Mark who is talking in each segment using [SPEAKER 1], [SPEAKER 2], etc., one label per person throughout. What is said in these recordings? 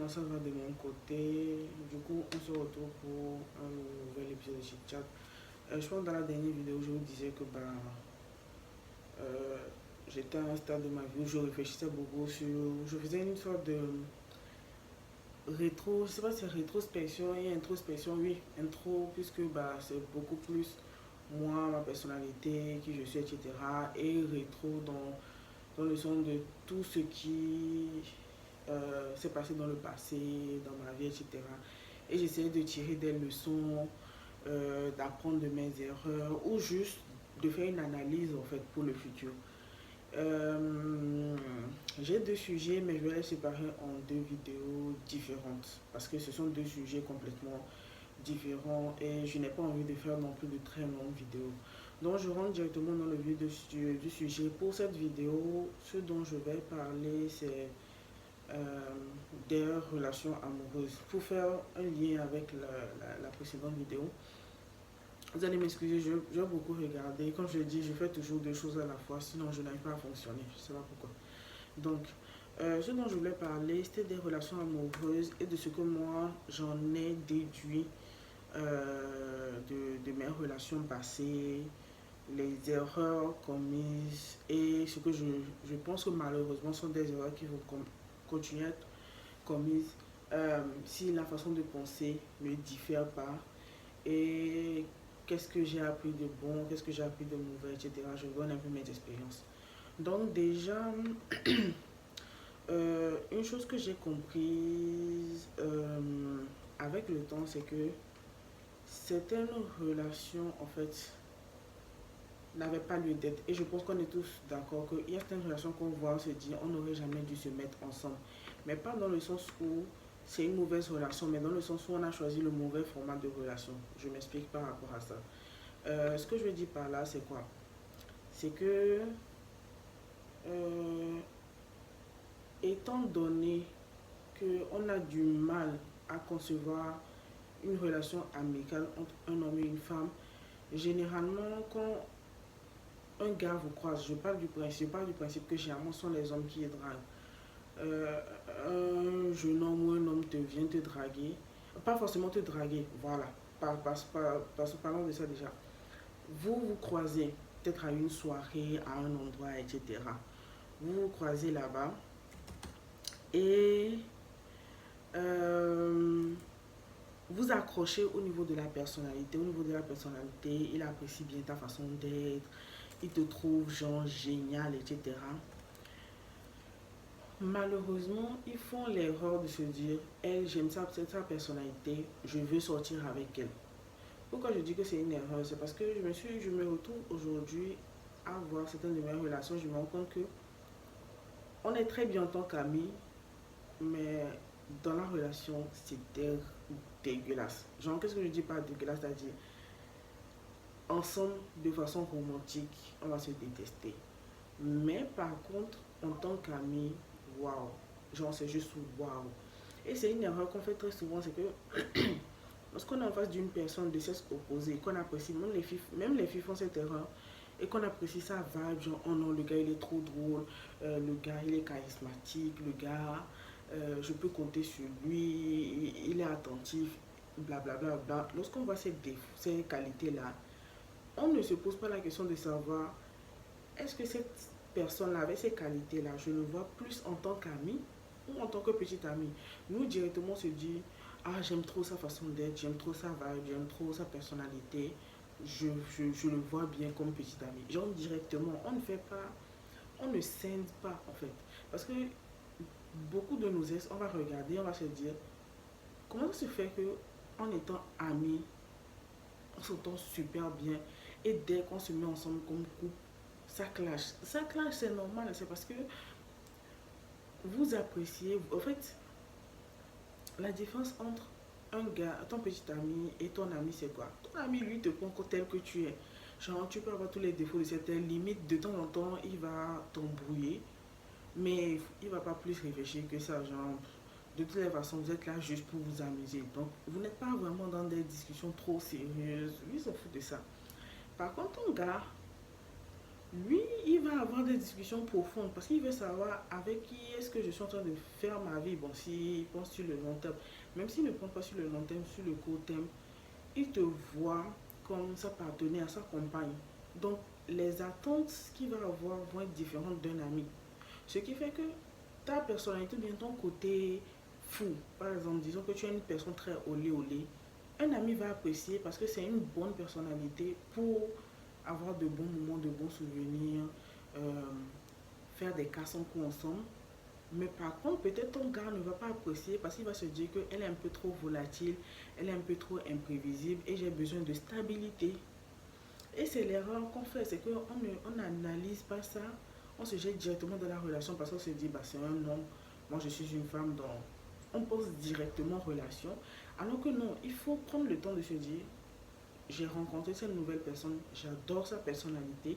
[SPEAKER 1] moi ça va de mon côté. Du coup, on se retrouve pour un nouvel épisode de Chit Chat. Je pense que dans la dernière vidéo, je vous disais que euh, j'étais à un stade de ma vie où je réfléchissais beaucoup sur. Je faisais une sorte de rétro, je sais pas si c'est rétrospection et introspection, oui, intro, puisque c'est beaucoup plus moi, ma personnalité, qui je suis, etc. Et rétro dans le sens de tout ce qui s'est passé dans le passé, dans ma vie, etc. Et j'essayais de tirer des leçons, d'apprendre de mes erreurs ou juste de faire une analyse en fait pour le futur. Euh, j'ai deux sujets, mais je vais les séparer en deux vidéos différentes parce que ce sont deux sujets complètement différents et je n'ai pas envie de faire non plus de très longues vidéos. Donc je rentre directement dans le vif du sujet. Pour cette vidéo, ce dont je vais parler, c'est euh, des relations amoureuses. Pour faire un lien avec la précédente vidéo, vous allez m'excuser, je vais beaucoup regarder. Comme je l'ai dit, je fais toujours deux choses à la fois, sinon je n'arrive pas à fonctionner. Je ne sais pas pourquoi. Donc, ce dont je voulais parler, c'était des relations amoureuses et de ce que moi j'en ai déduit de mes relations passées, les erreurs commises et ce que je pense que malheureusement sont des erreurs qui vont continuer à être commises si la façon de penser ne diffère pas et qu'est-ce que j'ai appris de bon, qu'est-ce que j'ai appris de mauvais, etc. Je donne un peu mes expériences. Donc déjà, une chose que j'ai comprise avec le temps, c'est que certaines relations, en fait, n'avaient pas lieu d'être. Et je pense qu'on est tous d'accord qu'il y a certaines relations qu'on voit, on se dit, on n'aurait jamais dû se mettre ensemble. Mais pas dans le sens où c'est une mauvaise relation, mais dans le sens où on a choisi le mauvais format de relation. Je m'explique par rapport à ça. Ce que je veux dire par là, c'est quoi? C'est que, euh, étant donné qu'on a du mal à concevoir une relation amicale entre un homme et une femme, généralement, quand un gars vous croise, je parle du principe que généralement ce sont les hommes qui draguent. Euh, un jeune homme ou un homme vient te draguer, pas forcément te draguer, voilà, parlons de ça déjà. Vous vous croisez peut-être à une soirée, à un endroit, etc. Vous vous croisez là-bas et euh, vous accrochez au niveau de la personnalité. Au niveau de la personnalité, il apprécie bien ta façon d'être, il te trouve genre génial, etc. Malheureusement, ils font l'erreur de se dire, elle, j'aime ça, c'est sa personnalité, je veux sortir avec elle. Pourquoi je dis que c'est une erreur? C'est parce que je me retrouve aujourd'hui à voir certaines de mes relations, je me rends compte que on est très bien en tant qu'amis, mais dans la relation, c'est dégueulasse. Genre, qu'est-ce que je dis par dégueulasse? C'est-à-dire, ensemble, de façon romantique, on va se détester. Mais par contre, en tant qu'ami, waouh, genre c'est juste waouh. Et c'est une erreur qu'on fait très souvent, c'est que lorsqu'on est en face d'une personne de sexe opposé, qu'on apprécie, même les filles font cette erreur, et qu'on apprécie sa vibe, genre oh non, le gars il est trop drôle, le gars il est charismatique, le gars, je peux compter sur lui, il est attentif, blablabla. Bla, bla, bla. Lorsqu'on voit ces qualités-là, on ne se pose pas la question de savoir est-ce que cette personne-là, avec ces qualités-là, je le vois plus en tant qu'ami ou en tant que petit ami? Nous, directement, on se dit, ah, j'aime trop sa façon d'être, j'aime trop sa vibe, j'aime trop sa personnalité, je le vois bien comme petit ami. Genre, directement, on ne fait pas, on ne scinde pas, en fait. Parce que beaucoup de nos ex, on va regarder, on va se dire, comment ça se fait que, en étant amis, on s'entend super bien, et dès qu'on se met ensemble comme couple, ça clash. Ça clash, c'est normal. C'est parce que vous appréciez. En fait, la différence entre un gars, ton petit ami et ton ami, c'est quoi? Ton ami, lui, te prend tel que tu es. Genre, tu peux avoir tous les défauts de certaines limites. De temps en temps, il va t'embrouiller. Mais il va pas plus réfléchir que ça. Genre, de toutes les façons, vous êtes là juste pour vous amuser. Donc, vous n'êtes pas vraiment dans des discussions trop sérieuses. Lui, il s'en fout de ça. Par contre, ton gars, lui, il va avoir des discussions profondes parce qu'il veut savoir avec qui est-ce que je suis en train de faire ma vie. Bon, s'il pense sur le long terme, même s'il ne pense pas sur le long terme, sur le court terme, il te voit comme sa partenaire, sa compagne. Donc, les attentes qu'il va avoir vont être différentes d'un ami. Ce qui fait que ta personnalité, bien ton côté fou, par exemple, disons que tu es une personne très olé olé, un ami va apprécier parce que c'est une bonne personnalité pour avoir de bons moments, de bons souvenirs, euh, faire des casses en coup ensemble. Mais par contre, peut-être ton gars ne va pas apprécier parce qu'il va se dire qu'elle est un peu trop volatile, elle est un peu trop imprévisible et j'ai besoin de stabilité. Et c'est l'erreur qu'on fait, c'est qu'on n'analyse pas ça, on se jette directement dans la relation parce qu'on se dit, bah, c'est un homme, moi je suis une femme, donc on pense directement relation. Alors que non, il faut prendre le temps de se dire, j'ai rencontré cette nouvelle personne, j'adore sa personnalité,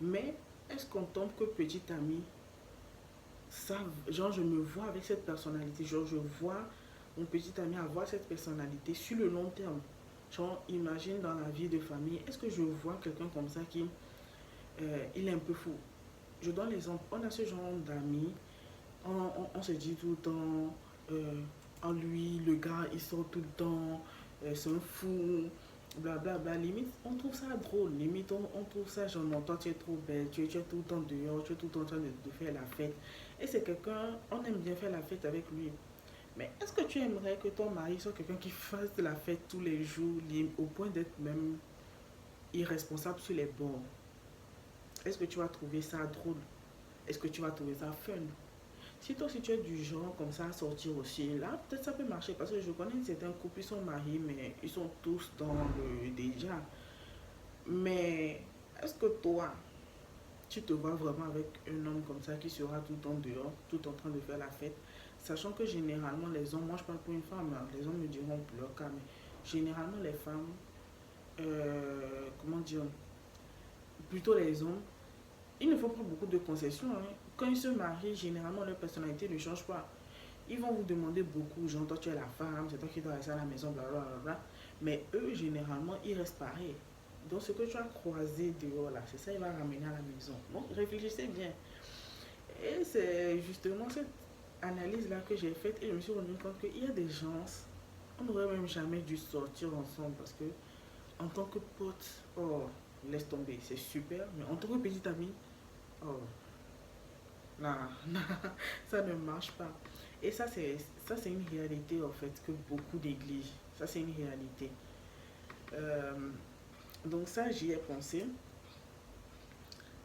[SPEAKER 1] mais est-ce qu'on tombe que petit ami, ça, genre je me vois avec cette personnalité, genre je vois mon petit ami avoir cette personnalité sur le long terme. Genre, imagine dans la vie de famille, est-ce que je vois quelqu'un comme ça qui, il est un peu fou. Je donne l'exemple, on a ce genre d'amis, on se dit tout le temps, en lui, le gars, il sort tout le temps, c'est un fou, blablabla. Bla, bla. Limite, on trouve ça drôle. Limite, on trouve ça genre, non, toi, tu es trop belle, tu es tout le temps dehors, tu es tout le temps en train de faire la fête. Et c'est quelqu'un, on aime bien faire la fête avec lui. Mais est-ce que tu aimerais que ton mari soit quelqu'un qui fasse de la fête tous les jours, au point d'être même irresponsable sur les bords? Est-ce que tu vas trouver ça drôle? Est-ce que tu vas trouver ça fun? Si toi, si tu es du genre comme ça à sortir aussi, là, peut-être ça peut marcher parce que je connais certains couples, ils sont mariés, mais ils sont tous dans le déjà. Mais est-ce que toi, tu te vois vraiment avec un homme comme ça qui sera tout le temps dehors, tout en train de faire la fête, sachant que généralement les hommes, moi je parle pour une femme, hein, les hommes me diront pour leur cas, mais généralement les femmes, comment dire, plutôt les hommes, ils ne font pas beaucoup de concessions. Hein. Quand ils se marient, généralement leur personnalité ne change pas. Ils vont vous demander beaucoup, genre toi tu es la femme, c'est toi qui dois rester à la maison, blablabla. Mais eux, généralement, ils restent pareils. Donc ce que tu as croisé dehors là, c'est ça qu'il va ramener à la maison. Donc réfléchissez bien. Et c'est justement cette analyse-là que j'ai faite et je me suis rendu compte qu'il y a des gens, on n'aurait même jamais dû sortir ensemble parce que en tant que pote, oh, laisse tomber, c'est super, mais en tant que petit ami, oh, non, non, ça ne marche pas. Et ça c'est une réalité en fait que beaucoup négligent. Ça c'est une réalité. Euh, donc ça j'y ai pensé.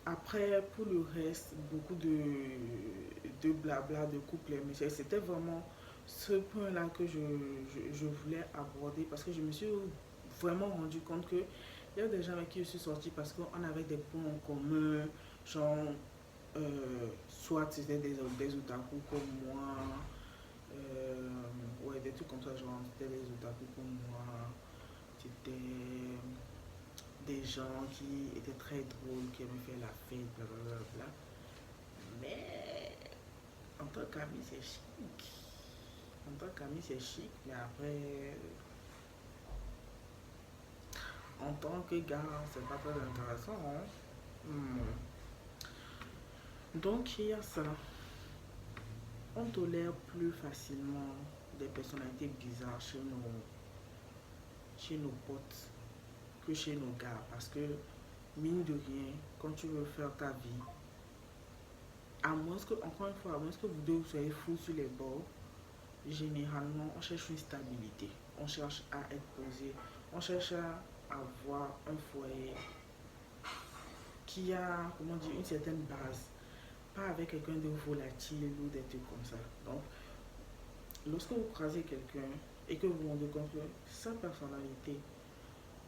[SPEAKER 1] Après pour le reste beaucoup de blabla de couple, mais c'était vraiment ce point-là que je voulais aborder parce que je me suis vraiment rendu compte que il y a des gens avec qui je suis sortie parce qu'on avait des points en commun, genre soit c'était des otaku comme moi, ouais, des trucs comme ça, genre c'était des otaku comme moi, c'était des gens qui étaient très drôles, qui aimaient faire la fête, blablabla. Mais en tant qu'ami, c'est chic. En tant qu'ami, c'est chic, mais après, en tant que gars, c'est pas très intéressant. Hein? Hmm. Donc, il y a ça. On tolère plus facilement des personnalités bizarres chez nos potes que chez nos gars. Parce que, mine de rien, quand tu veux faire ta vie, à moins que, encore une fois, à moins que vous deux soyez fous sur les bords, généralement, on cherche une stabilité. On cherche à être posé. On cherche à avoir un foyer qui a, comment dire, une certaine base. Pas avec quelqu'un de volatile ou des trucs comme ça. Donc, lorsque vous croisez quelqu'un et que vous vous rendez compte que sa personnalité,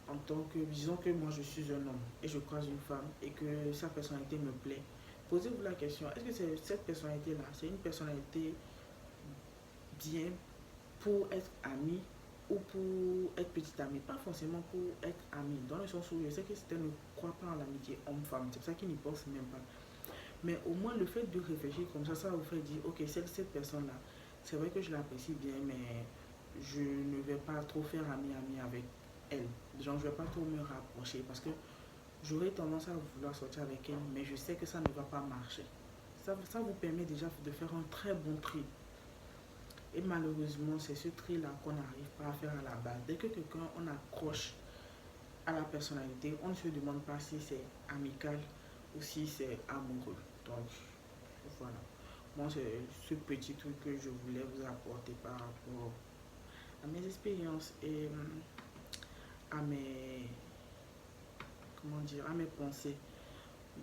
[SPEAKER 1] en tant que, disons que moi je suis un homme et je croise une femme et que sa personnalité me plaît, posez-vous la question, est-ce que cette personnalité-là, c'est une personnalité bien pour être ami ou pour être petite amie, pas forcément pour être ami, dans le sens où je sais que certains ne croient pas en l'amitié homme-femme, c'est pour ça qu'ils n'y pensent même pas. Mais au moins le fait de réfléchir comme ça vous fait dire, ok, cette personne-là, c'est vrai que je l'apprécie bien, mais je ne vais pas trop faire ami-ami avec elle. Genre, je ne vais pas trop me rapprocher parce que j'aurais tendance à vouloir sortir avec elle, mais je sais que ça ne va pas marcher. Ça vous permet déjà de faire un très bon tri. Et malheureusement, c'est ce tri-là qu'on n'arrive pas à faire à la base. Dès que quelqu'un, on accroche à la personnalité, on ne se demande pas si c'est amical ou si c'est amoureux. Donc, voilà. Moi, c'est ce petit truc que je voulais vous apporter par rapport à mes expériences et à mes, comment dire, à mes pensées.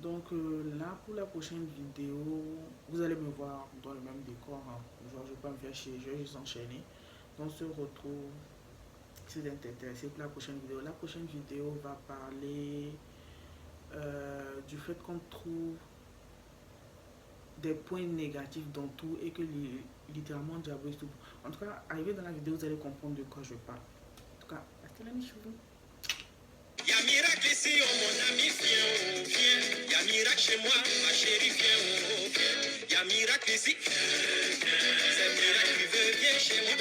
[SPEAKER 1] Donc là, pour la prochaine vidéo, vous allez me voir dans le même décor, hein. Genre, je ne vais pas me faire chier, je vais juste enchaîner. Donc, on se retrouve si vous êtes intéressé pour la prochaine vidéo. La prochaine vidéo va parler du fait qu'on trouve des points négatifs dans tout et que littéralement diabolise tout. En tout cas, arrivé dans la vidéo, vous allez comprendre de quoi je parle. En tout cas, restez là, mes cheveux.
[SPEAKER 2] Y'a miracle ici, oh mon ami, viens, oh, viens. Y'a miracle chez moi, ma chérie, viens, oh, viens. Y'a miracle ici, c'est miracle qui veut, viens chez moi.